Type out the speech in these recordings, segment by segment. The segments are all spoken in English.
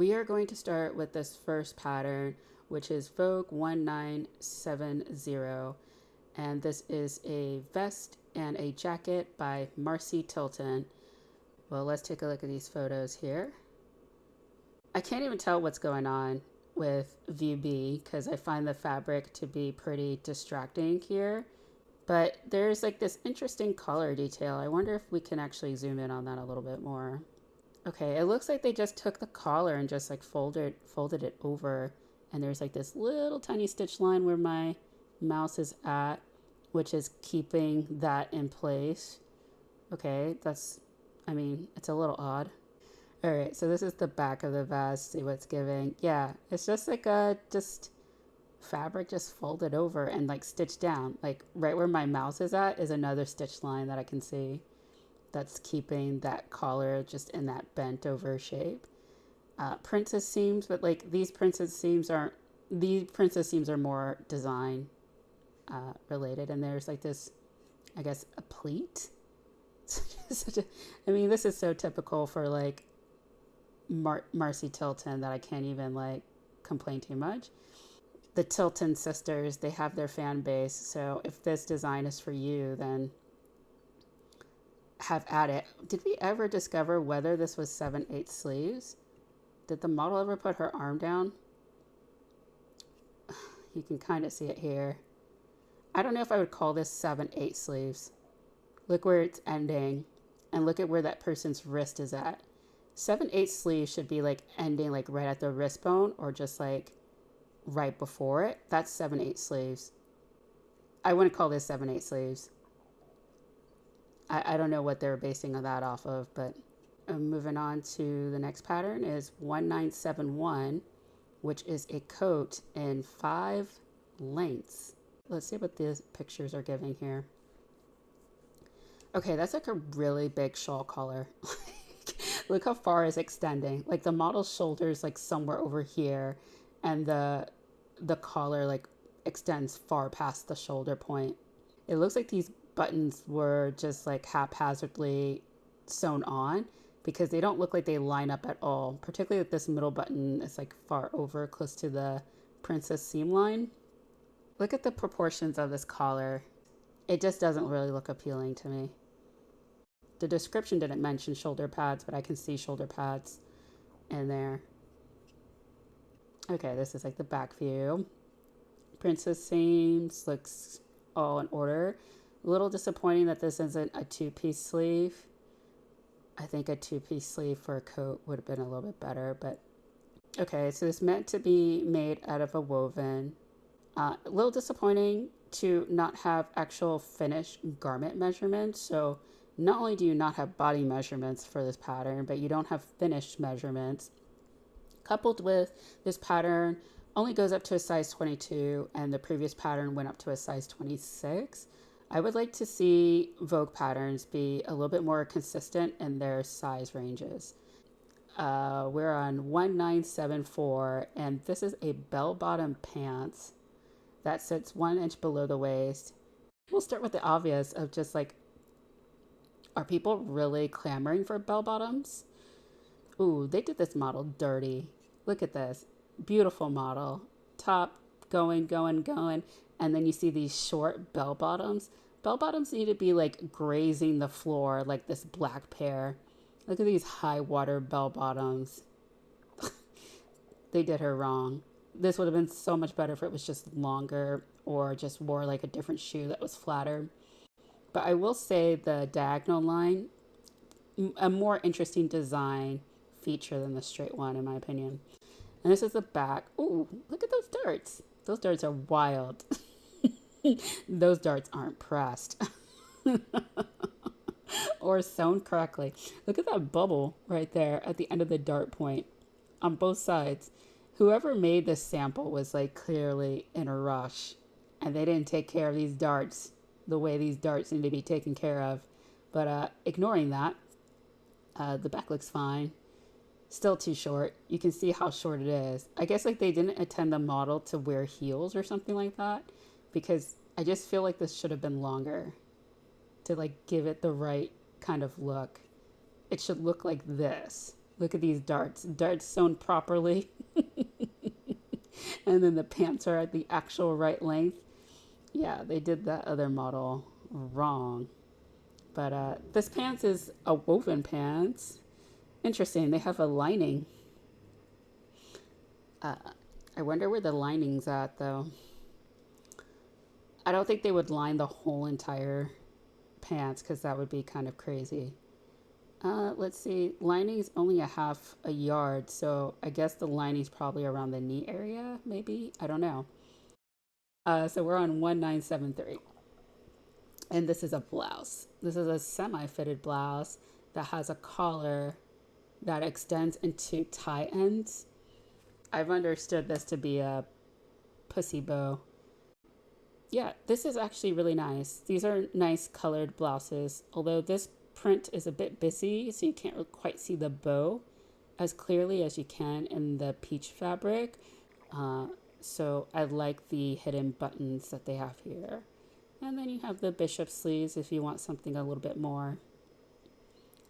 We are going to start with this first pattern, which is Vogue 1970, and this is a vest and a jacket by Marcy Tilton. Well, let's take a look at these photos here. I can't even tell what's going on with view B because I find the fabric to be pretty distracting here, but there's like this interesting color detail. I wonder if we can actually zoom in on that a little bit more. Okay, it looks like they just took the collar and just like folded it over, and there's like this little tiny stitch line where my mouse is at, which is keeping that in place. Okay, I mean, it's a little odd. All right, so this is the back of the vest. See what's giving. Yeah, it's just like just fabric just folded over and like stitched down. Like right where my mouse is at is another stitch line that I can see that's keeping that collar just in that bent over shape. Princess seams, but like these princess seams are more design related, and there's like this, I guess, a pleat. I mean, this is so typical for like Marcy Tilton that I can't even like complain too much. The Tilton sisters, they have their fan base, so if this design is for you, then have at it. Did we ever discover whether this was 7/8 sleeves? Did the model ever put her arm down? You can kind of see it here. I don't know if I would call this 7/8 sleeves. Look where it's ending, and look at where that person's wrist is at. 7/8 sleeves should be like ending like right at the wrist bone or just like right before it. That's 7/8 sleeves. I wouldn't call this 7/8 sleeves. I don't know what they're basing that off of, but moving on to the next pattern is 1971, which is a coat in 5 lengths. Let's see what these pictures are giving here. Okay, that's like a really big shawl collar. Look how far it's extending. Like the model's shoulders like somewhere over here, and the collar like extends far past the shoulder point. It looks like these buttons were just like haphazardly sewn on because they don't look like they line up at all, particularly with this middle button is like far over close to the princess seam line. Look at the proportions of this collar. It just doesn't really look appealing to me. The description didn't mention shoulder pads, but I can see shoulder pads in there. Okay, this is like the back view. Princess seams looks all in order. A little disappointing that this isn't a 2-piece sleeve. I think a 2-piece sleeve for a coat would have been a little bit better, but okay, so it's meant to be made out of a woven. A little disappointing to not have actual finished garment measurements. So not only do you not have body measurements for this pattern, but you don't have finished measurements. Coupled with this pattern only goes up to a size 22, and the previous pattern went up to a size 26. I would like to see Vogue patterns be a little bit more consistent in their size ranges. We're on 1974, and this is a bell-bottom pants that sits 1 inch below the waist. We'll start with the obvious of just like, are people really clamoring for bell-bottoms? Ooh, they did this model dirty. Look at this. Beautiful model. Top going, and then you see these short bell bottoms. Bell bottoms need to be like grazing the floor like this black pair. Look at these high water bell bottoms. They did her wrong. This would have been so much better if it was just longer or just wore like a different shoe that was flatter. But I will say the diagonal line, a more interesting design feature than the straight one in my opinion. And this is the back. Ooh, look at those darts. Those darts are wild. Those darts aren't pressed or sewn correctly. Look at that bubble right there at the end of the dart point on both sides. Whoever made this sample was like clearly in a rush, and they didn't take care of these darts the way these darts need to be taken care of. But ignoring that, the back looks fine. Still too short. You can see how short it is. I guess like they didn't intend the model to wear heels or something like that, because I just feel like this should have been longer to like give it the right kind of look. It should look like this, Look at these darts. Darts sewn properly. And then the pants are at the actual right length. Yeah, they did that other model wrong. But this pants is a woven pants. Interesting. They have a lining. I wonder where the lining's at, though. I don't think they would line the whole entire pants because that would be kind of crazy. Let's see. Lining's only a half a yard, so I guess the lining's probably around the knee area, maybe. I don't know. So we're on 1973. And this is a blouse. This is a semi-fitted blouse that has a collar that extends into tie ends. I've understood this to be a pussy bow. Yeah, this is actually really nice. These are nice colored blouses, although this print is a bit busy, so you can't quite see the bow as clearly as you can in the peach fabric. So I like the hidden buttons that they have here. And then you have the bishop sleeves if you want something a little bit more,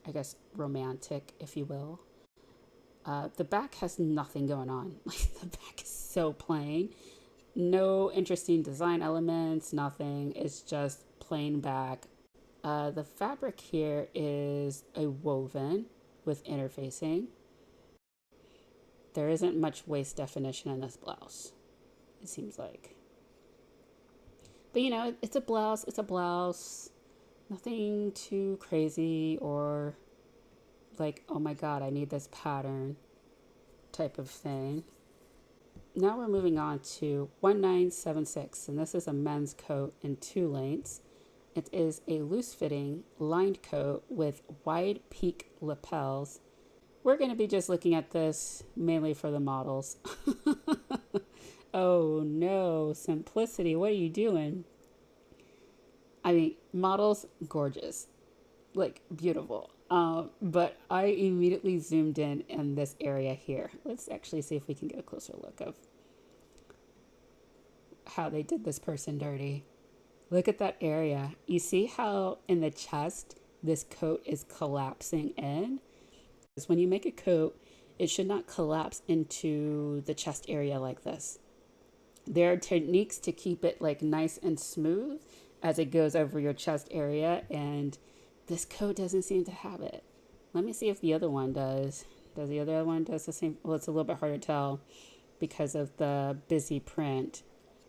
I guess, romantic, if you will. The back has nothing going on. Like, the back is so plain. No interesting design elements, nothing. It's just plain back. The fabric here is a woven with interfacing. There isn't much waist definition in this blouse, it seems like. But you know, it's a blouse. It's a blouse. Nothing too crazy or like, oh my God, I need this pattern type of thing. Now we're moving on to 1976, and this is a men's coat in 2 lengths. It is a loose-fitting lined coat with wide peak lapels. We're going to be just looking at this mainly for the models. Oh no, Simplicity, what are you doing? I mean, models, gorgeous, like beautiful. But I immediately zoomed in this area here. Let's actually see if we can get a closer look of how they did this person dirty. Look at that area. You see how in the chest this coat is collapsing in? Because when you make a coat, it should not collapse into the chest area like this. There are techniques to keep it like nice and smooth as it goes over your chest area, and this coat doesn't seem to have it. Let me see if the other one does. Does the other one does the same? Well, it's a little bit hard to tell because of the busy print,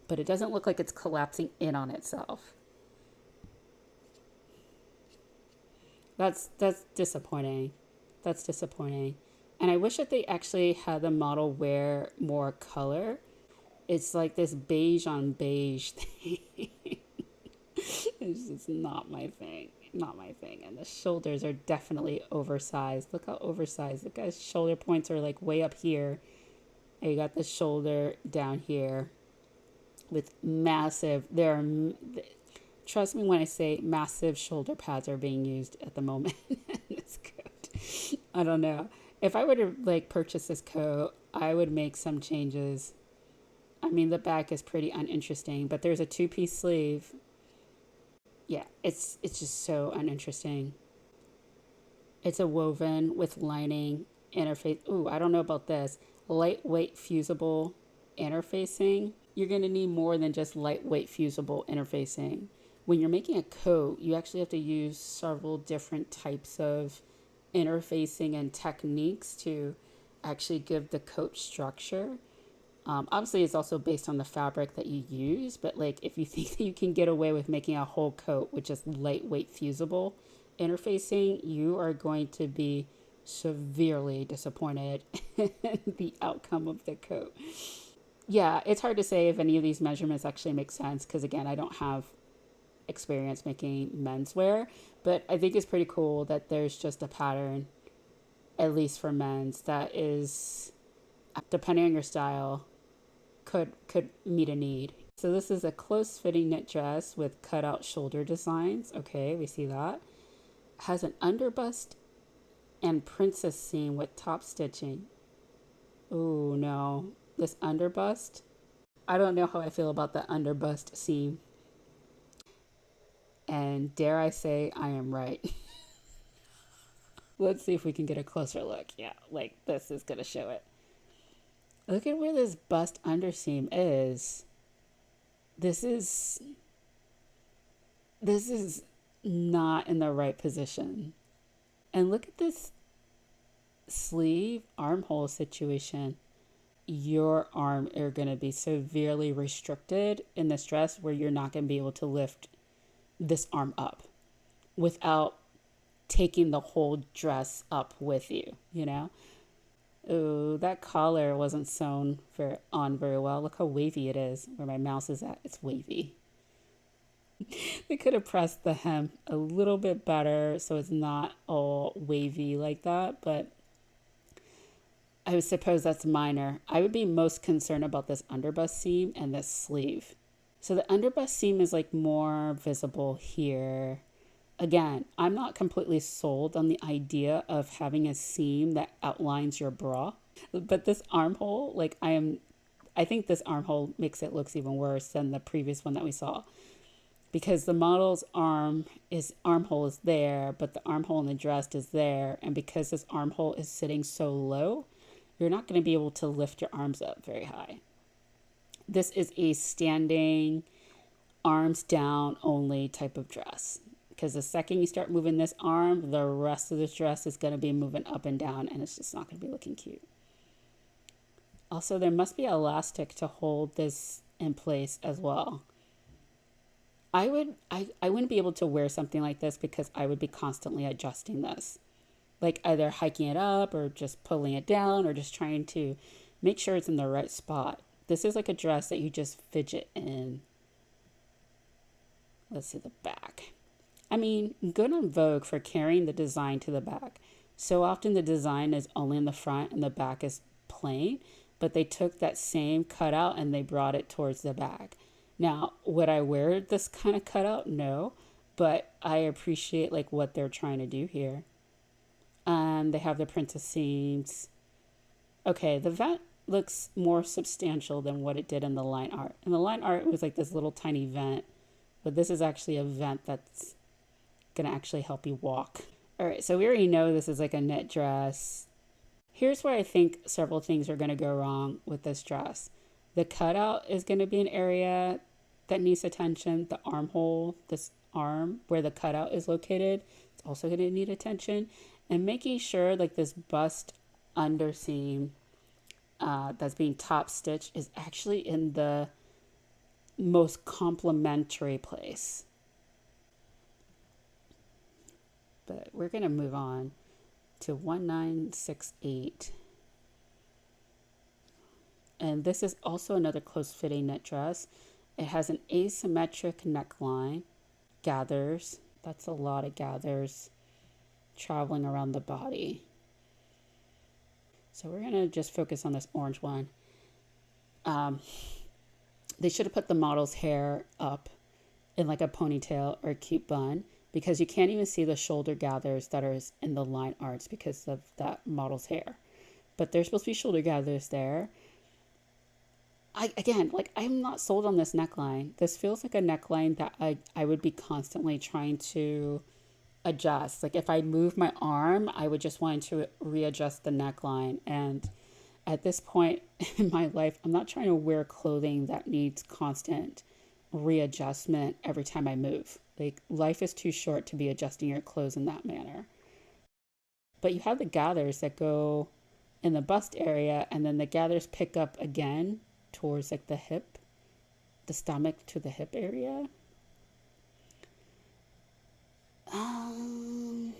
but it doesn't look like it's collapsing in on itself. That's disappointing. That's disappointing. And I wish that they actually had the model wear more color. It's like this beige on beige thing. It's just not my thing. Not my thing. And the shoulders are definitely oversized. Look how oversized. The guy's shoulder points are like way up here. And you got the shoulder down here with massive, trust me when I say massive shoulder pads are being used at the moment in this coat. I don't know. If I were to like purchase this coat, I would make some changes. I mean, the back is pretty uninteresting, but there's a 2-piece sleeve. Yeah, it's just so uninteresting. It's a woven with lining interface. Ooh, I don't know about this. Lightweight fusible interfacing. You're going to need more than just lightweight fusible interfacing. When you're making a coat, you actually have to use several different types of interfacing and techniques to actually give the coat structure. Obviously, it's also based on the fabric that you use, but like if you think that you can get away with making a whole coat with just lightweight fusible interfacing, you are going to be severely disappointed in the outcome of the coat. Yeah, it's hard to say if any of these measurements actually make sense because, again, I don't have experience making menswear, but I think it's pretty cool that there's just a pattern, at least for men's, that is, depending on your style, could meet a need. So this is a close-fitting knit dress with cutout shoulder designs. Okay, we see that. Has an underbust and princess seam with top stitching. Oh no, this underbust. I don't know how I feel about the underbust seam. And dare I say I am right. Let's see if we can get a closer look. Yeah, like this is going to show it. Look at where this bust underseam is. This is not in the right position. And look at this sleeve armhole situation. Your arm are going to be severely restricted in this dress where you're not going to be able to lift this arm up without taking the whole dress up with you, you know? Oh, that collar wasn't sewn on very well. Look how wavy it is. Where my mouse is at, it's wavy. They could have pressed the hem a little bit better so it's not all wavy like that, but I would suppose that's minor. I would be most concerned about this underbust seam and this sleeve. So the underbust seam is like more visible here. Again, I'm not completely sold on the idea of having a seam that outlines your bra, but this armhole, like I think this armhole makes it look even worse than the previous one that we saw, because the model's armhole is there, but the armhole in the dress is there, and because this armhole is sitting so low, you're not going to be able to lift your arms up very high. This is a standing, arms down only type of dress. Because the second you start moving this arm, the rest of this dress is going to be moving up and down, and it's just not going to be looking cute. Also, there must be elastic to hold this in place as well. I wouldn't be able to wear something like this because I would be constantly adjusting this. Like either hiking it up or just pulling it down or just trying to make sure it's in the right spot. This is like a dress that you just fidget in. Let's see the back. I mean, good on Vogue for carrying the design to the back. So often the design is only in the front and the back is plain, but they took that same cutout and they brought it towards the back. Now, would I wear this kind of cutout? No, but I appreciate like what they're trying to do here. They have the princess seams. Okay, the vent looks more substantial than what it did in the line art. In the line art, it was like this little tiny vent, but this is actually a vent that's gonna actually help you walk. All right, so we already know this is like a knit dress. Here's where I think several things are gonna go wrong with this dress. The cutout is gonna be an area that needs attention. The armhole, this arm where the cutout is located, it's also gonna need attention. And making sure like this bust underseam that's being top stitched is actually in the most complementary place. But we're going to move on to 1968. And this is also another close fitting knit dress. It has an asymmetric neckline, gathers. That's a lot of gathers traveling around the body. So we're going to just focus on this orange one. They should have put the model's hair up in like a ponytail or a cute bun, because you can't even see the shoulder gathers that are in the line arts because of that model's hair. But there's supposed to be shoulder gathers there. I'm not sold on this neckline. This feels like a neckline that I would be constantly trying to adjust. Like if I move my arm, I would just want to readjust the neckline. And at this point in my life, I'm not trying to wear clothing that needs constant readjustment every time I move. Like life is too short to be adjusting your clothes in that manner. But you have the gathers that go in the bust area, and then the gathers pick up again towards like the hip, the stomach to the hip area. I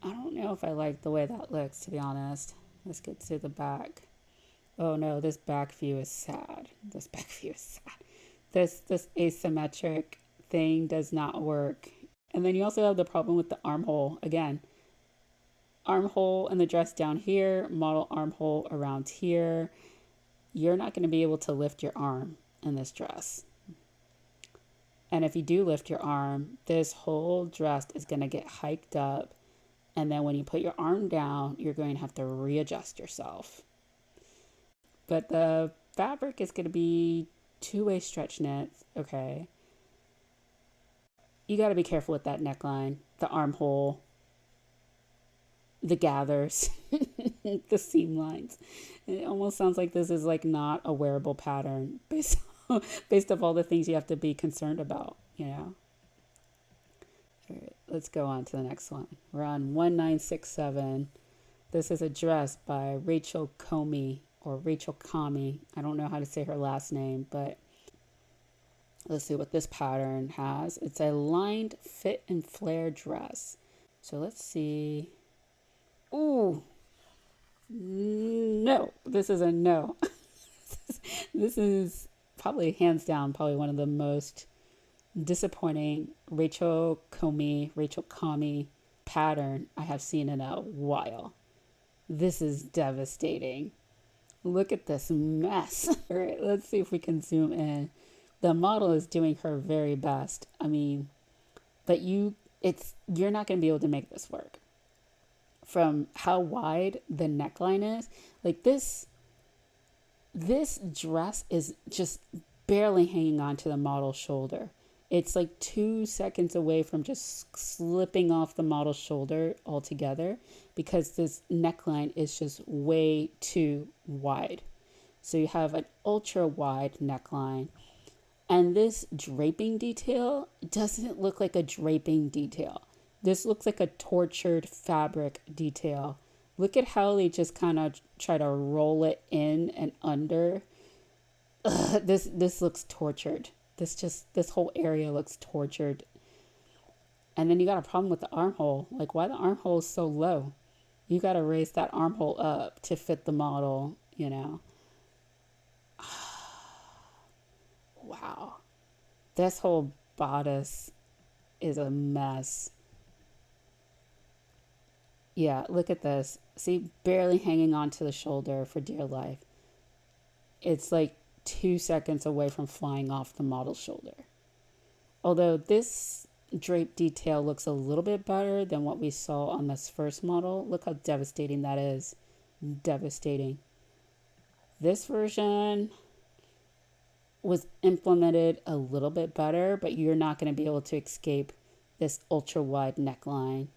don't know if I like the way that looks, to be honest. Let's get to the back. Oh no, this back view is sad. This back view is sad. This asymmetric thing does not work. And then you also have the problem with the armhole. Again, armhole in the dress down here, model armhole around here. You're not going to be able to lift your arm in this dress. And if you do lift your arm, this whole dress is going to get hiked up. And then when you put your arm down, you're going to have to readjust yourself. But the fabric is going to be two-way stretch knit. Okay. You got to be careful with that neckline, the armhole. the gathers, the seam lines. It almost sounds like this is like not a wearable pattern based off all the things you have to be concerned about, you know. All right, let's go on to the next one. We're on 1967. This is a dress by Rachel Comey or Rachel Comey. I don't know how to say her last name, but let's see what this pattern has. It's a lined fit and flare dress. So let's see. Ooh, no, this is a no. This is probably hands down, probably one of the most disappointing Rachel Comey pattern I have seen in a while. This is devastating. Look at this mess. All right, let's see if we can zoom in. The model is doing her very best. I mean, but you're not going to be able to make this work. From how wide the neckline is, like this dress is just barely hanging on to the model's shoulder. It's like 2 seconds away from just slipping off the model's shoulder altogether because this neckline is just way too wide. So you have an ultra wide neckline, and this draping detail doesn't look like a draping detail. This looks like a tortured fabric detail. Look at how they just kind of try to roll it in and under. This looks tortured. This whole area looks tortured. And then you got a problem with the armhole. Like, why the armhole is so low? You got to raise that armhole up to fit the model, you know. Wow. This whole bodice is a mess. Yeah, look at this. See, barely hanging onto the shoulder for dear life. It's like 2 seconds away from flying off the model's shoulder. Although this drape detail looks a little bit better than what we saw on this first model. Look how devastating that is. Devastating. This version was implemented a little bit better, but you're not going to be able to escape this ultra wide neckline.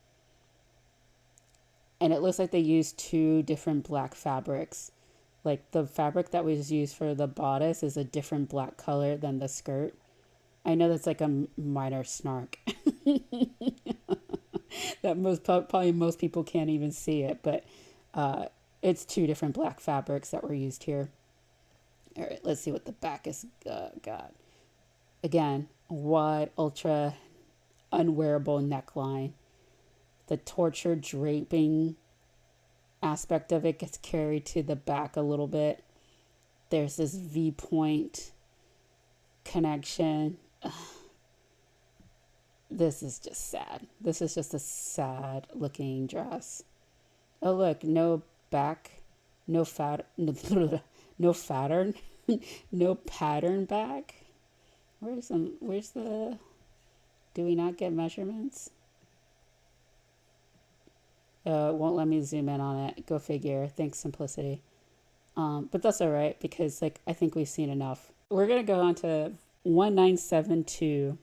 And it looks like they used 2 different black fabrics. Like the fabric that was used for the bodice is a different black color than the skirt. I know that's like a minor snark. That probably most people can't even see it, but it's 2 different black fabrics that were used here. All right, let's see what the back is got. Again, wide, ultra unwearable neckline. The tortured draping aspect of it gets carried to the back a little bit. There's this V-point connection. Ugh. This is just sad. This is just a sad looking dress. Oh look, no back, no pattern, no pattern back. Where's the, do we not get measurements? It won't let me zoom in on it. Go figure. Thanks, simplicity. But that's all right because like I think we've seen enough. We're gonna go on to 1972,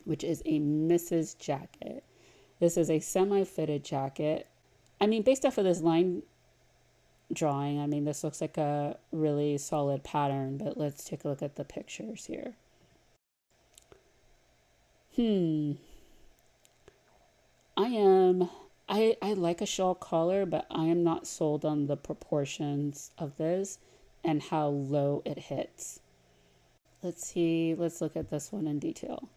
which is a Mrs. jacket. This is a semi-fitted jacket. I mean, based off of this line drawing, I mean, this looks like a really solid pattern, but let's take a look at the pictures here. I like a shawl collar, but I am not sold on the proportions of this and how low it hits. Let's see. Let's look at this one in detail.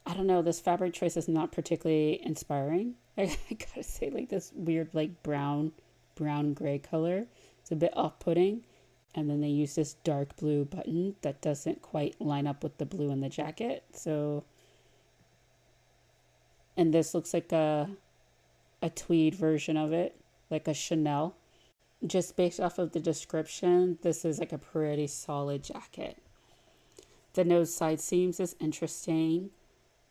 I don't know. This fabric choice is not particularly inspiring. I gotta say, like this weird, like brown gray color. It's a bit off-putting. And then they use this dark blue button that doesn't quite line up with the blue in the jacket. So, and this looks like a tweed version of it, like a Chanel. Just based off of the description, this is like a pretty solid jacket. The nose side seams is interesting.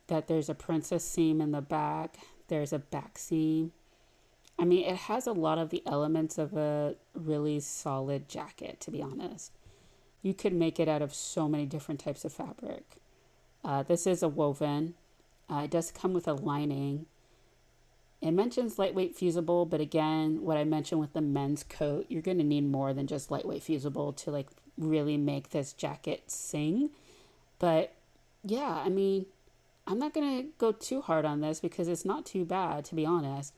That there's a princess seam in the back. There's a back seam. I mean, it has a lot of the elements of a really solid jacket, to be honest. You could make it out of so many different types of fabric. This is a woven. It does come with a lining. It mentions lightweight fusible, but again, what I mentioned with the men's coat, you're going to need more than just lightweight fusible to like really make this jacket sing. But yeah, I mean, I'm not going to go too hard on this because it's not too bad, to be honest.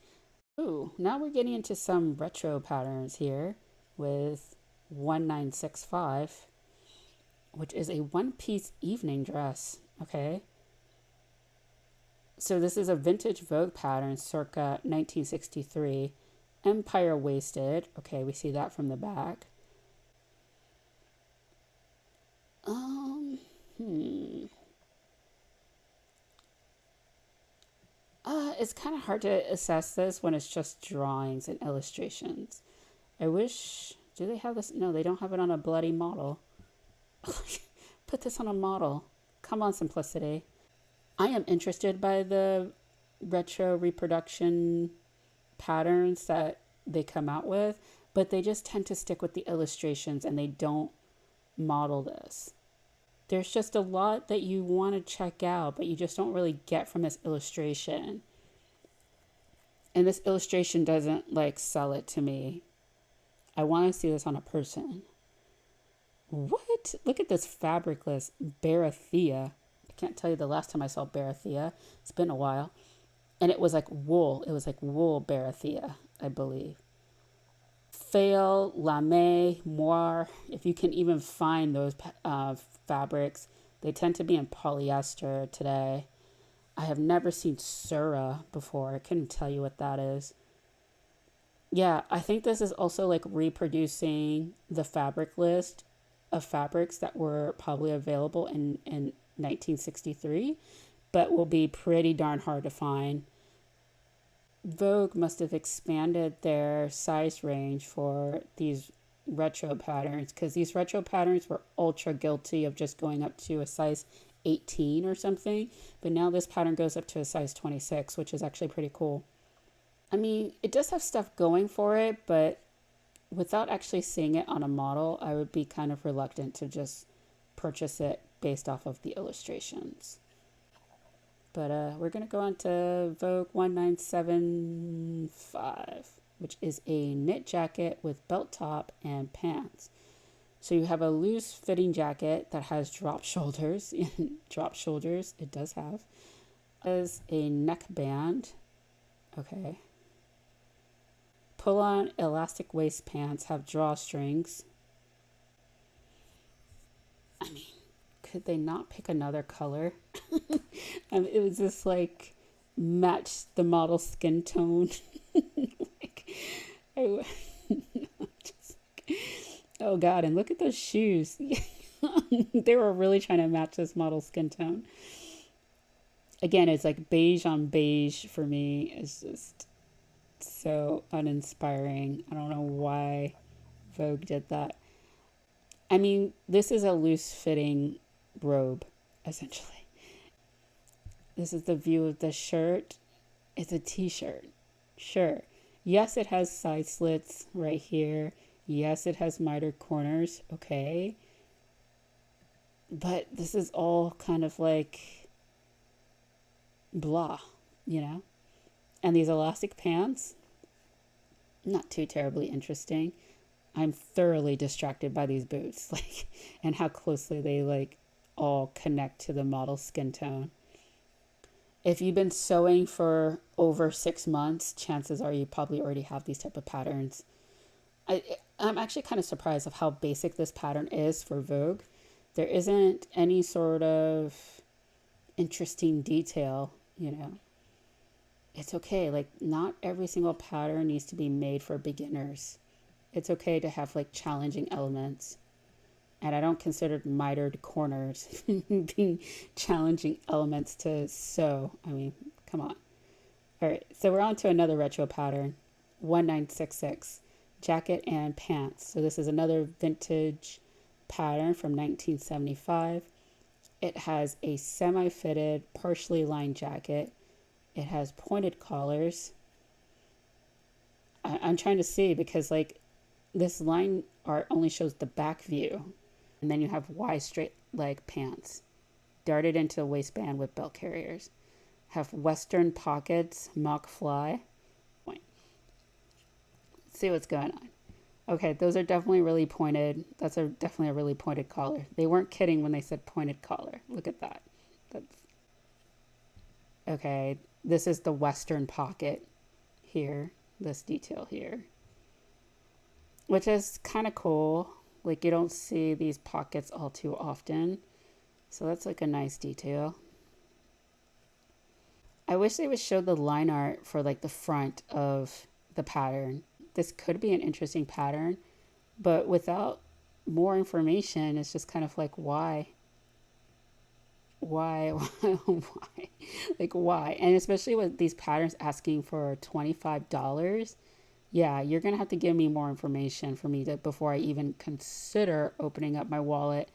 Ooh, now we're getting into some retro patterns here with 1965, which is a one-piece evening dress. Okay. So this is a vintage Vogue pattern circa 1963. Empire waisted. Okay, we see that from the back. It's kind of hard to assess this when it's just drawings and illustrations. I wish, do they have this? No, they don't have it on a bloody model. Put this on a model. Come on, simplicity. I am interested by the retro reproduction patterns that they come out with, but they just tend to stick with the illustrations and they don't model this. There's just a lot that you want to check out, but you just don't really get from this illustration. And this illustration doesn't like sell it to me. I want to see this on a person. What? Look at this fabricless Barathea. I can't tell you the last time I saw Barathea. It's been a while. And it was like wool. It was like wool Barathea, I believe. Fail, lame, moire. If you can even find those fabrics, they tend to be in polyester today. I have never seen Sura before. I couldn't tell you what that is. Yeah, I think this is also like reproducing the fabric list of fabrics that were probably available in 1963, but will be pretty darn hard to find. Vogue must have expanded their size range for these retro patterns because these retro patterns were ultra guilty of just going up to a size 18 or something. But now this pattern goes up to a size 26, which is actually pretty cool. I mean, it does have stuff going for it, but without actually seeing it on a model, I would be kind of reluctant to just purchase it based off of the illustrations. But we're going to go on to Vogue 1975, which is a knit jacket with belt top and pants. So you have a loose fitting jacket that has drop shoulders. Drop shoulders, it does have. As a neckband. Okay. Pull-on elastic waist pants have drawstrings. I mean, could they not pick another color? It was just like match the model skin tone. Oh God, and look at those shoes. They were really trying to match this model skin tone. Again, it's like beige on beige for me. It's just so uninspiring. I don't know why Vogue did that. I mean, this is a loose fitting robe, essentially. This is the view of the shirt. It's a t-shirt. Sure. Yes, it has side slits right here. Yes, it has mitered corners. Okay. But this is all kind of like blah, you know? And these elastic pants, not too terribly interesting. I'm thoroughly distracted by these boots, like, and how closely they like all connect to the model skin tone. If you've been sewing for over 6 months, chances are you probably already have these type of patterns. I'm actually kind of surprised of how basic this pattern is for Vogue. There isn't any sort of interesting detail, you know. It's okay. Like, not every single pattern needs to be made for beginners. It's okay to have like challenging elements. And I don't consider mitered corners being challenging elements to sew. I mean, come on. All right, so we're on to another retro pattern, 1966, jacket and pants. So this is another vintage pattern from 1975. It has a semi-fitted, partially lined jacket. It has pointed collars. I'm trying to see because like this line art only shows the back view. And then you have wide straight leg pants, darted into the waistband with belt carriers. Have western pockets, mock fly. see what's going on. Okay, those are definitely really pointed. That's definitely a really pointed collar. They weren't kidding when they said pointed collar. Look at that. That's okay. This is the western pocket here. This detail here, which is kind of cool. Like you don't see these pockets all too often. So that's like a nice detail. I wish they would show the line art for like the front of the pattern. This could be an interesting pattern, but without more information, it's just kind of like, why? Why? Why? Like, why? And especially with these patterns asking for $25, yeah, you're going to have to give me more information for me to, before I even consider opening up my wallet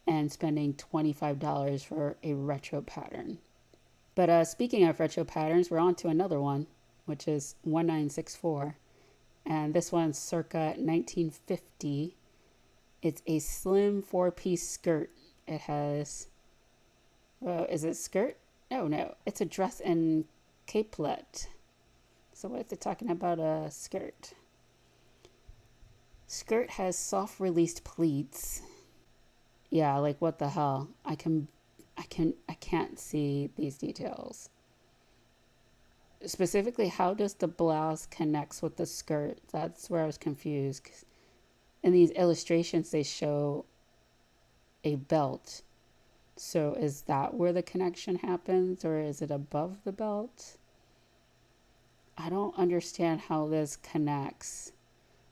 and spending $25 for a retro pattern. But speaking of retro patterns, we're on to another one, which is 1964. And this one's circa 1950. It's a slim 4-piece skirt. It has, is it skirt? Oh, no. It's a dress in Capelet. So what if they're talking about a skirt? Skirt has soft released pleats. Yeah, like what the hell? I can't see these details. Specifically, how does the blouse connects with the skirt? That's where I was confused. 'Cause in these illustrations, they show a belt. So is that where the connection happens, or is it above the belt? I don't understand how this connects,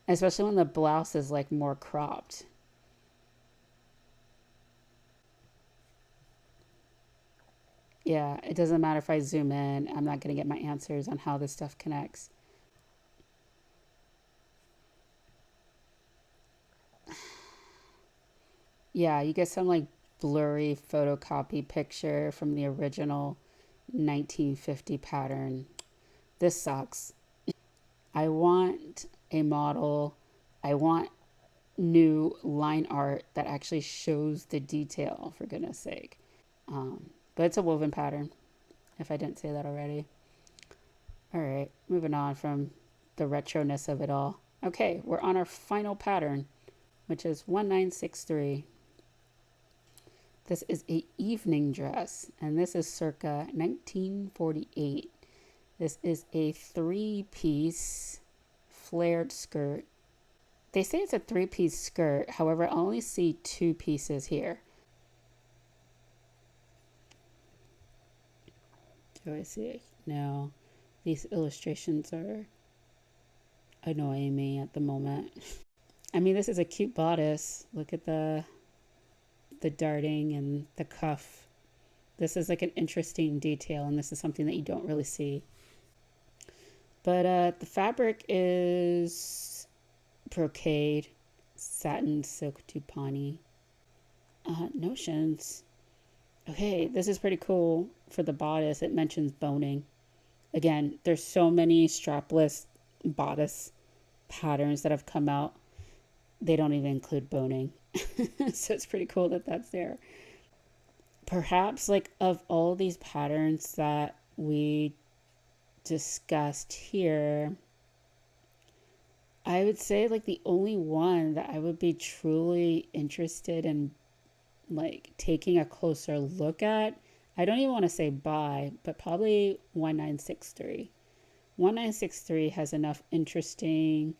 especially when the blouse is like more cropped. Yeah, it doesn't matter if I zoom in. I'm not going to get my answers on how this stuff connects. Yeah, you get some like blurry photocopy picture from the original 1950 pattern. This sucks. I want a model. I want new line art that actually shows the detail, for goodness sake. But it's a woven pattern, if I didn't say that already. All right, moving on from the retroness of it all. Okay, we're on our final pattern, which is 1963. This is a evening dress, and this is circa 1948. This is a 3-piece flared skirt. They say it's a 3-piece skirt. However, I only see 2 pieces here. Do I see it? No. These illustrations are annoying me at the moment. I mean, this is a cute bodice. Look at the darting and the cuff. This is like an interesting detail, and this is something that you don't really see. But the fabric is brocade, satin, silk, tupani. Notions. Okay, this is pretty cool for the bodice. It mentions boning. Again, there's so many strapless bodice patterns that have come out. They don't even include boning. So it's pretty cool that that's there. Perhaps like of all these patterns that we discussed here, I would say like the only one that I would be truly interested in like taking a closer look at, I don't even want to say buy, but probably 1963. 1963 has enough interesting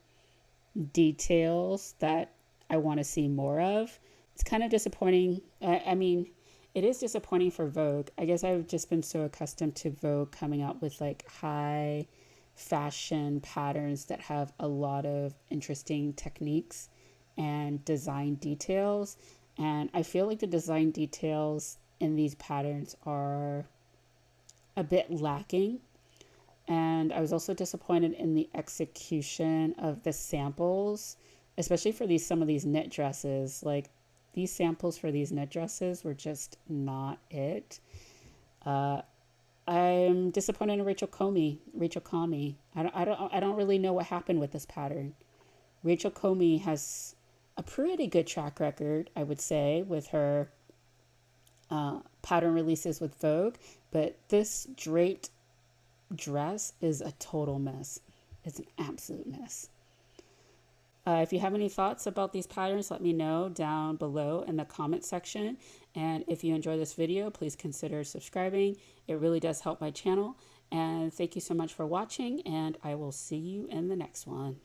details that I want to see more of. It's kind of disappointing. I mean, it is disappointing for Vogue. I guess I've just been so accustomed to Vogue coming out with like high fashion patterns that have a lot of interesting techniques and design details. And I feel like the design details in these patterns are a bit lacking. And I was also disappointed in the execution of the samples, especially for some of these knit dresses. Like these samples for these knit dresses were just not it. I'm disappointed in Rachel Comey. I don't really know what happened with this pattern. Rachel Comey has a pretty good track record, I would say, with her pattern releases with Vogue, but this draped dress is a total mess. It's an absolute mess. If you have any thoughts about these patterns, let me know down below in the comment section. And if you enjoy this video, please consider subscribing. It really does help my channel. And thank you so much for watching, and I will see you in the next one.